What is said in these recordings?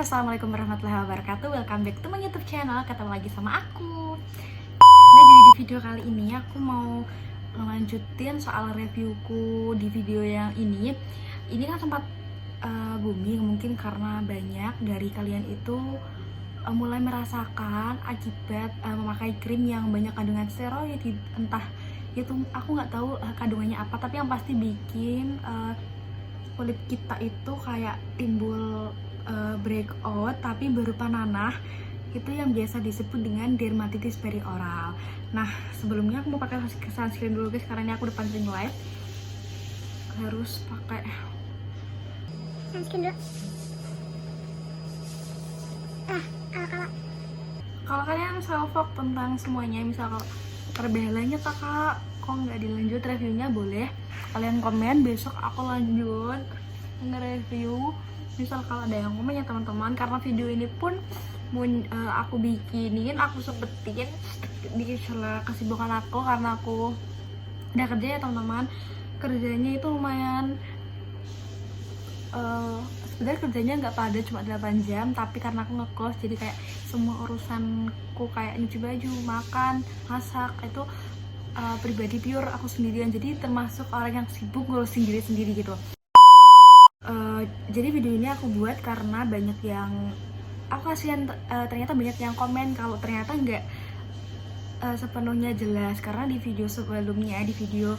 Assalamualaikum warahmatullahi wabarakatuh. Welcome back to my YouTube channel. Ketemu lagi sama aku. Nah, jadi di video kali ini aku mau lanjutin soal reviewku di video yang ini. Ini kan sempat booming mungkin karena banyak dari kalian itu mulai merasakan akibat memakai krim yang banyak kandungan steroid. Entah itu aku nggak tahu kandungannya apa, tapi yang pasti bikin kulit kita itu kayak timbul breakout tapi berupa nanah, itu yang biasa disebut dengan dermatitis perioral. Nah, sebelumnya aku mau pakai sunscreen dulu guys, karena ini aku depan ring light harus pakai sunscreen dulu. Kalau kalian self-talk tentang semuanya, misal kalau perbedaannya kak kok nggak dilanjut reviewnya, boleh kalian komen, besok aku lanjut nge-review. Misal kalau ada yang komen ya teman-teman, karena video ini pun aku bikinin, aku sempetin di sela kesibukan aku, karena aku udah kerja ya teman-teman. Kerjanya itu lumayan sebenarnya kerjanya nggak padat, cuma 8 jam, tapi karena aku ngekos jadi kayak semua urusanku kayak nyuci baju, makan, masak itu pribadi pure aku sendirian, jadi termasuk orang yang sibuk ngurusin diri sendiri gitu. Jadi video ini aku buat karena banyak yang aku kasihan, ternyata banyak yang komen kalau ternyata nggak sepenuhnya jelas, karena di video sebelumnya, di video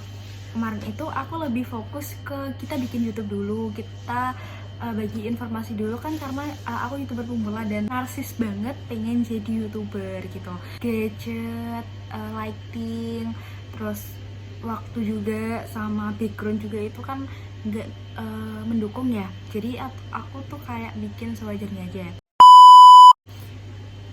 kemarin itu aku lebih fokus ke kita bikin YouTube dulu, kita bagi informasi dulu kan, karena aku YouTuber pemula dan narsis banget pengen jadi YouTuber gitu. Gadget, lighting, terus waktu juga sama background juga itu kan nggak mendukung ya, jadi aku tuh kayak bikin sewajarnya aja.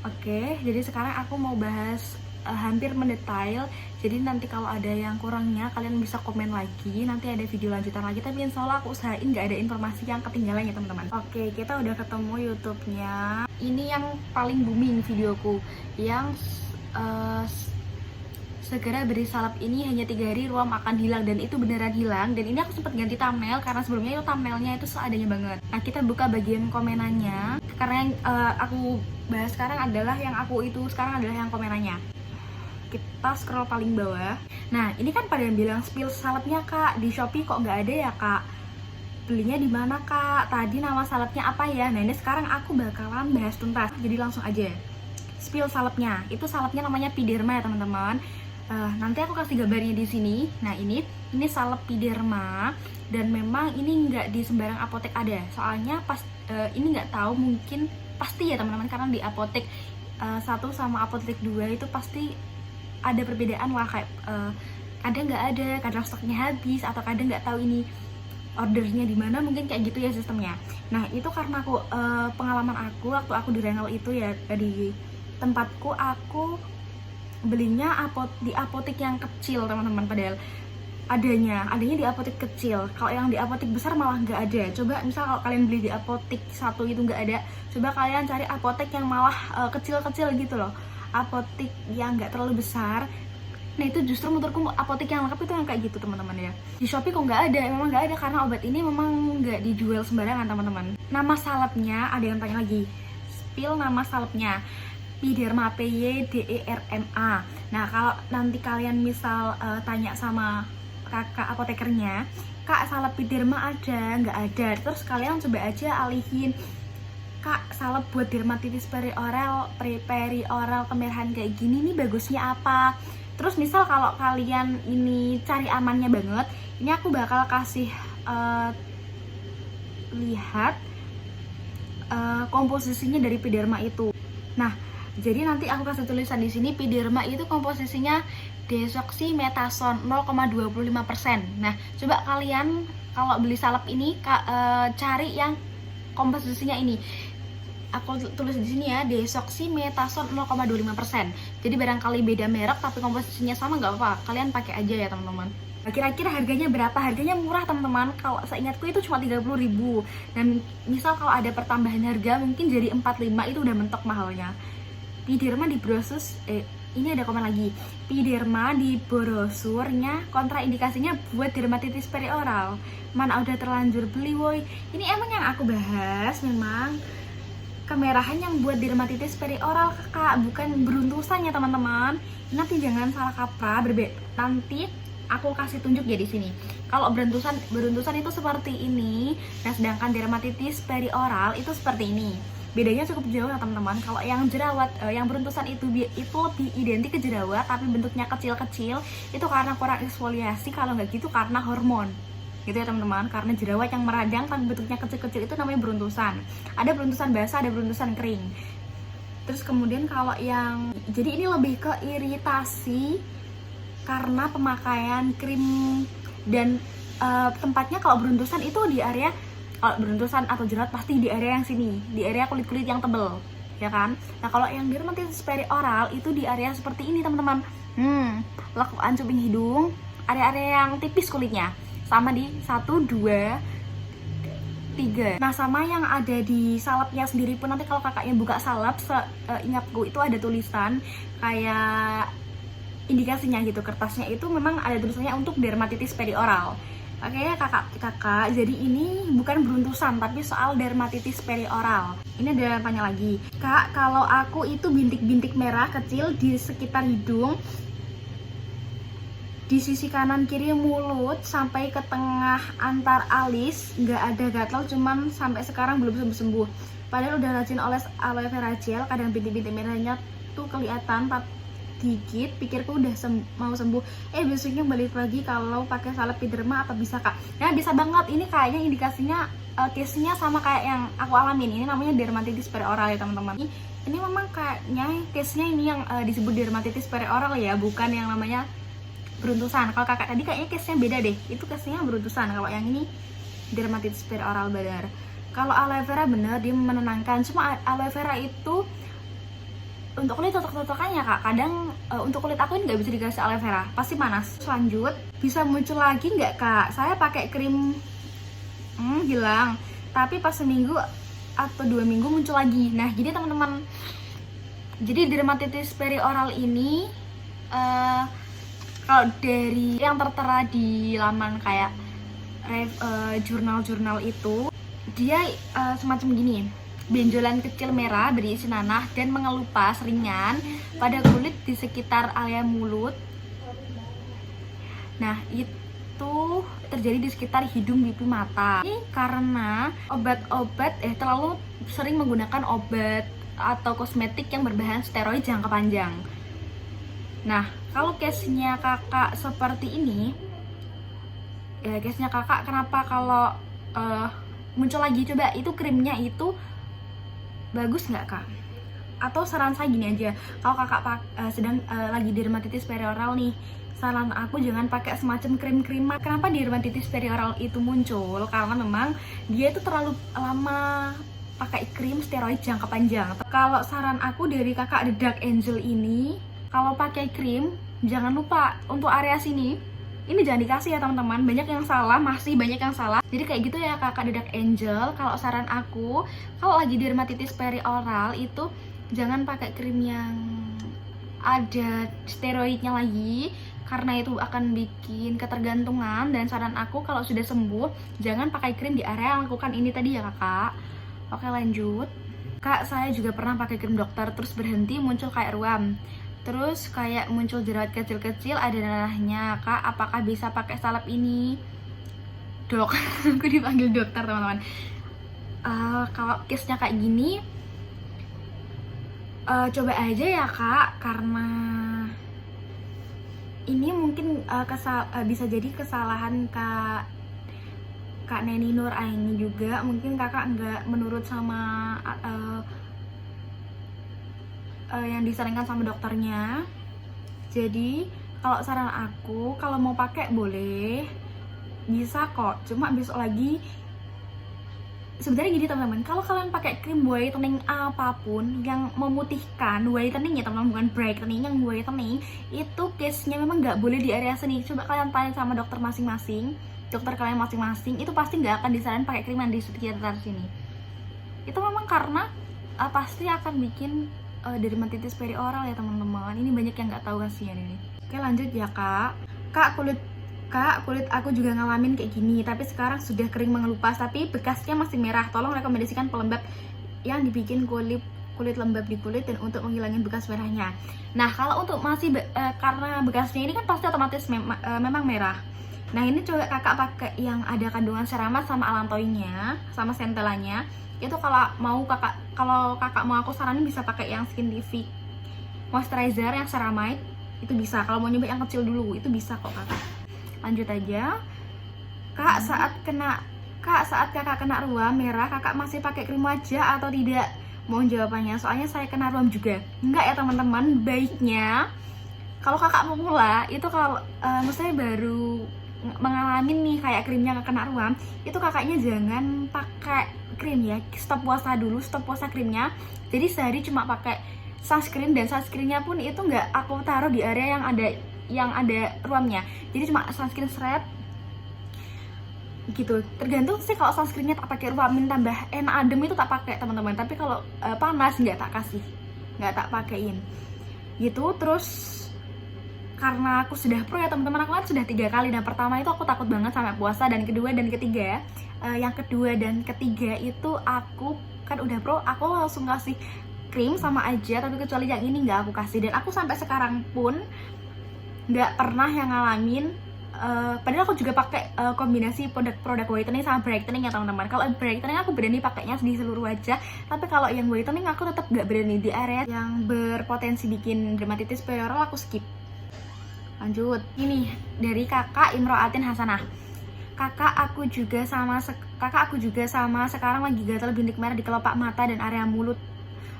Oke, jadi sekarang aku mau bahas hampir mendetail, jadi nanti kalau ada yang kurangnya kalian bisa komen lagi, nanti ada video lanjutan lagi, tapi insya Allah aku usahain nggak ada informasi yang ketinggalan ya teman-teman. Oke, kita udah ketemu YouTube-nya. Ini yang paling booming videoku, yang segera beri salep ini hanya 3 hari ruam akan hilang, dan itu beneran hilang. Dan ini aku sempat ganti thumbnail karena sebelumnya itu thumbnailnya itu seadanya banget. Nah, kita buka bagian komenannya, karena yang aku bahas sekarang adalah yang komenannya. Kita scroll paling bawah. Nah, ini kan pada yang bilang spill salepnya kak, di Shopee kok nggak ada ya kak, belinya di mana kak, tadi nama salepnya apa ya. Nah, ini sekarang aku bakalan bahas tuntas, jadi langsung aja. Spill salepnya, itu salepnya namanya Piderma ya teman-teman. Nanti aku kasih gambarnya di sini. Nah, ini salep Piderma, dan memang ini nggak di sembarang apotek ada. Soalnya pas ini nggak tahu, mungkin pasti ya teman-teman, karena di apotek 1 sama apotek 2 itu pasti ada perbedaan lah, kayak kadang nggak ada, kadang stoknya habis, atau kadang nggak tahu ini ordernya di mana, mungkin kayak gitu ya sistemnya. Nah, itu karena aku pengalaman aku waktu aku di rental itu ya, di tempatku aku belinya di apotek yang kecil teman-teman, padahal adanya di apotek kecil. Kalau yang di apotek besar malah nggak ada. Coba misal kalau kalian beli di apotek 1 itu nggak ada, coba kalian cari apotek yang malah kecil-kecil gitu loh, apotek yang nggak terlalu besar. Nah, itu justru menurutku apotek yang lengkap itu yang kayak gitu teman-teman ya. Di Shopee kok nggak ada, memang nggak ada, karena obat ini memang nggak dijual sembarangan teman-teman. Nama salepnya, ada yang tanya lagi, spill nama salepnya, Piderma, PYDERMA. Nah, kalau nanti kalian misal tanya sama kakak apotekernya, kak salep Piderma ada nggak ada, terus kalian coba aja alihin, kak salep buat dermatitis perioral kemerahan kayak gini nih bagusnya apa. Terus misal kalau kalian ini cari amannya banget, ini aku bakal kasih lihat komposisinya dari Piderma itu. Nah, jadi nanti aku kasih tulisan di sini, Piderma itu komposisinya desoximethasone 0,25%. Nah, coba kalian kalau beli salep ini cari yang komposisinya ini. Aku tulis di sini ya, desoximethasone 0,25%. Jadi barangkali beda merek tapi komposisinya sama, nggak apa-apa, kalian pakai aja ya teman-teman. Nah, kira-kira harganya berapa? Harganya murah teman-teman, kalau seingatku itu cuma 30.000. Dan misal kalau ada pertambahan harga mungkin jadi 45, itu udah mentok mahalnya. Piderma di brosus, ini ada komen lagi, Piderma di brosurnya kontraindikasinya buat dermatitis perioral. Mana udah terlanjur beli woi. Ini emang yang aku bahas memang kemerahan yang buat dermatitis perioral kakak, bukan beruntusan ya teman-teman. Nanti jangan salah kaprah, nanti aku kasih tunjuk ya di sini. Kalau beruntusan itu seperti ini, nah sedangkan dermatitis perioral itu seperti ini. Bedanya cukup jauh ya teman-teman. Kalau yang jerawat, yang beruntusan itu lebih identik ke jerawat, tapi bentuknya kecil-kecil, itu karena kurang eksfoliasi. Kalau nggak gitu karena hormon, gitu ya teman-teman. Karena jerawat yang meradang tapi bentuknya kecil-kecil itu namanya beruntusan. Ada beruntusan basah, ada beruntusan kering. Terus kemudian kalau yang, jadi ini lebih ke iritasi karena pemakaian krim dan tempatnya. Kalau beruntusan itu di area, kalau beruntusan atau jerawat pasti di area yang sini, di area kulit-kulit yang tebel, ya kan? Nah kalau yang dermatitis perioral itu di area seperti ini teman-teman. Lekukan cuping hidung, area-area yang tipis kulitnya, sama di 1, 2, 3. Nah sama yang ada di salapnya sendiri pun, nanti kalau kakaknya buka salap, ingatku itu ada tulisan kayak indikasinya gitu, kertasnya itu memang ada tulisannya untuk dermatitis perioral. Oke ya kakak, jadi ini bukan beruntusan tapi soal dermatitis perioral. Ini ada tanya lagi, kak, kalau aku itu bintik-bintik merah kecil di sekitar hidung, di sisi kanan kiri mulut sampai ke tengah antar alis, nggak ada gatal, cuman sampai sekarang belum sembuh-sembuh. Padahal udah rajin oles aloe vera gel, kadang bintik-bintik merahnya tuh kelihatan dikit, pikirku udah mau sembuh, besoknya balik lagi. Kalau pakai salep epiderma apa bisa kak? Nah bisa banget, ini kayaknya indikasinya case-nya sama kayak yang aku alamin. Ini namanya dermatitis perioral ya teman-teman. Ini memang kayaknya case-nya ini yang disebut dermatitis perioral ya, bukan yang namanya beruntusan. Kalau kakak tadi kayaknya case-nya beda deh, itu case-nya beruntusan. Kalau yang ini dermatitis perioral benar. Kalau aloe vera bener, dia menenangkan. Cuma aloe vera itu untuk kulit cocok-cocokannya kak. Kadang untuk kulit aku ini nggak bisa dikasih aloe vera, pasti panas. Lanjut, bisa muncul lagi nggak kak? Saya pakai krim hilang, tapi pas seminggu atau 2 minggu muncul lagi. Nah jadi teman-teman, jadi dermatitis perioral ini kalau dari yang tertera di laman kayak jurnal-jurnal itu, dia semacam gini, benjolan kecil merah berisi nanah dan mengelupas ringan pada kulit di sekitar area mulut. Nah itu terjadi di sekitar hidung, pipi, mata. Ini karena terlalu sering menggunakan obat atau kosmetik yang berbahan steroid jangka panjang. Nah kalau case-nya kakak seperti ini, ya case-nya kakak kenapa kalau muncul lagi, coba itu krimnya itu bagus nggak kak? Atau saran saya gini aja, kalau kakak sedang lagi dermatitis perioral nih, saran aku jangan pakai semacam krim-kriman. Kenapa dermatitis perioral itu muncul? Karena memang dia itu terlalu lama pakai krim steroid jangka panjang. Kalau saran aku dari kakak The Dark Angel ini, kalau pakai krim jangan lupa untuk area sini ini jangan dikasih ya teman-teman. Banyak yang salah, masih banyak yang salah. Jadi kayak gitu ya kakak The Dark Angel. Kalau saran aku, kalau lagi dermatitis perioral itu jangan pakai krim yang ada steroidnya lagi, karena itu akan bikin ketergantungan. Dan saran aku kalau sudah sembuh, jangan pakai krim di area yang lakukan ini tadi ya kakak. Oke lanjut. Kak, saya juga pernah pakai krim dokter terus berhenti, muncul kayak ruam. Terus kayak muncul jerawat kecil-kecil, ada nanahnya. Kak, apakah bisa pakai salep ini? Dok, aku dipanggil dokter teman-teman. Kalau case-nya kayak gini, coba aja ya kak, karena ini mungkin bisa jadi kesalahan Kak Neni Nur Aini juga. Mungkin kakak nggak menurut sama yang disarankan sama dokternya. Jadi kalau saran aku, kalau mau pakai boleh, bisa kok. Cuma besok lagi, sebenarnya gini teman-teman, kalau kalian pakai krim whitening apapun yang memutihkan, whitening ya teman-teman, bukan brightening, yang whitening itu case-nya memang nggak boleh di area sini. Coba kalian tanya sama dokter masing-masing, dokter kalian masing-masing, itu pasti nggak akan disarankan pakai krim yang di sekitar sini. Itu memang karena pasti akan bikin dermatitis perioral ya teman-teman. Ini banyak yang nggak tahu kasihan ini. Oke lanjut ya kak. Kak, kulit aku juga ngalamin kayak gini, tapi sekarang sudah kering mengelupas, tapi bekasnya masih merah. Tolong rekomendasikan pelembab yang dibikin kulit lembab di kulit dan untuk menghilangin bekas merahnya. Nah, kalau untuk masih karena bekasnya ini kan pasti otomatis memang merah. Nah, ini coba kakak pakai yang ada kandungan Ceramat sama Allantoin-nya, sama Centella-nya. Itu kalau kakak mau aku saranin bisa pakai yang Skintific moisturizer yang ceramide, itu bisa. Kalau mau nyoba yang kecil dulu, itu bisa kok kakak. Lanjut aja. Kak, saat kakak kena ruam merah, kakak masih pakai krim wajah atau tidak? Mohon jawabannya, soalnya saya kena ruam juga. Enggak ya teman-teman, baiknya kalau kakak mau pula, itu kalau misalnya baru mengalami nih kayak krimnya kena ruam, itu kakaknya jangan pakai krim ya, stop puasa dulu, stop puasa krimnya. Jadi sehari cuma pakai sunscreen, dan sunscreennya pun itu nggak aku taruh di area yang ada ruamnya, jadi cuma sunscreen straight gitu. Tergantung sih, kalau sunscreennya tak pakai ruamin tambah enak adem itu tak pakai teman-teman, tapi kalau panas nggak tak pakein gitu. Terus karena aku sudah pro ya teman-teman, aku kan sudah 3 kali. Dan pertama itu aku takut banget sampai puasa, dan kedua dan ketiga itu aku kan udah pro, aku langsung kasih krim sama aja, tapi kecuali yang ini nggak aku kasih. Dan aku sampai sekarang pun nggak pernah yang ngalamin padahal aku juga pakai kombinasi produk whitening sama brightening ya teman-teman. Kalau brightening aku berani pakainya di seluruh wajah, tapi kalau yang whitening aku tetap nggak berani. Di area yang berpotensi bikin dermatitis perioral aku skip. Lanjut, ini dari kakak Imroatin Hasanah. Kakak aku juga sama sekarang lagi gatal bintik merah di kelopak mata dan area mulut.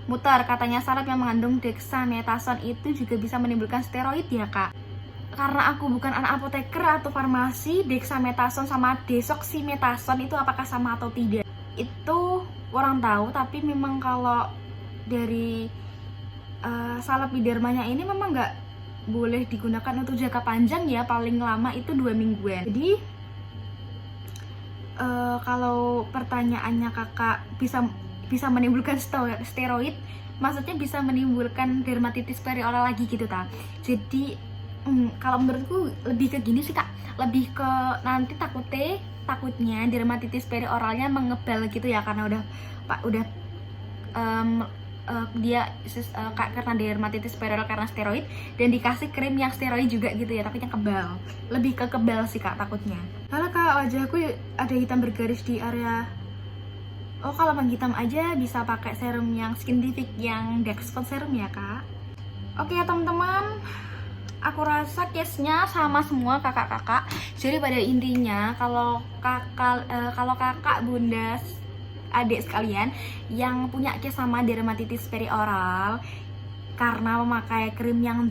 Muter, katanya salep yang mengandung dexamethasone itu juga bisa menimbulkan steroid ya kak? Karena aku bukan anak apoteker atau farmasi, dexamethasone sama desoximethasone itu apakah sama atau tidak? Itu kurang tahu, tapi memang kalau dari salep bidermanya ini memang nggak boleh digunakan untuk jangka panjang ya, paling lama itu 2 mingguan. Jadi kalau pertanyaannya kakak bisa menimbulkan steroid, maksudnya bisa menimbulkan dermatitis perioral lagi gitu ta. Jadi kalau menurutku lebih ke gini sih kak, lebih ke nanti takutnya dermatitis perioralnya mengebal gitu ya, karena udah dia karena dermatitis perioral karena steroid, dan dikasih krim yang steroid juga gitu ya, tapi yang kebal, lebih ke kebal sih kak takutnya. Karena kak, wajahku ada hitam bergaris di area. Oh, kalau menghitam aja bisa pakai serum yang Skintific yang Dexcon serum ya kak. Oke ya teman-teman, aku rasa case-nya sama semua kakak-kakak. Jadi pada intinya kalau kakak, bunda, adik sekalian yang punya case sama dermatitis perioral karena memakai krim yang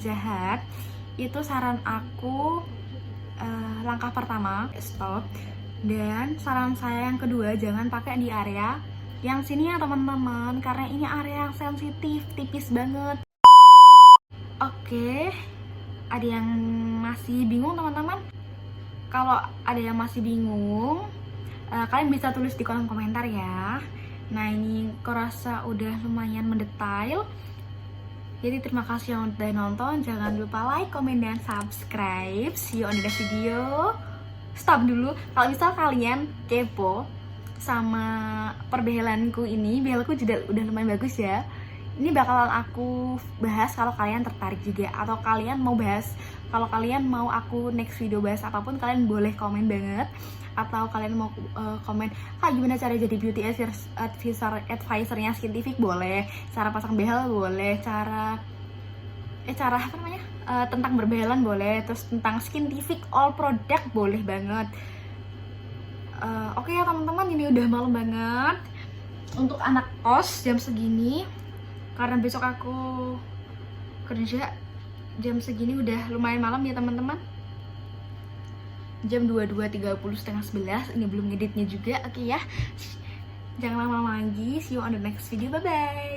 jahat, itu saran aku langkah pertama stop, dan saran saya yang kedua jangan pakai di area yang sini ya teman-teman, karena ini area yang sensitif, tipis banget. Oke, ada yang masih bingung teman-teman? Kalau ada yang masih bingung, kalian bisa tulis di kolom komentar ya. Nah, ini aku rasa udah lumayan mendetail. Jadi terima kasih yang udah nonton. Jangan lupa like, comment, dan subscribe. See you on the next video. Stop dulu. Kalau misal kalian kepo sama perbehelanku ini, behelku juga udah lumayan bagus ya. Ini bakalan aku bahas kalau kalian tertarik juga, atau kalian mau bahas, kalau kalian mau aku next video bahas apapun, kalian boleh komen banget. Atau kalian mau komen, gimana cara jadi beauty advisornya Skintific, boleh. Cara pasang behel boleh, cara apa namanya, tentang berbehelan boleh. Terus tentang Skintific all product boleh banget. Oke ya teman-teman, ini udah malam banget untuk anak kos jam segini, karena besok aku kerja. Jam segini udah lumayan malam ya teman-teman, jam 22.30, setengah 11. Ini belum ngeditnya juga. Oke ya, jangan lama-lama lagi. See you on the next video, bye bye.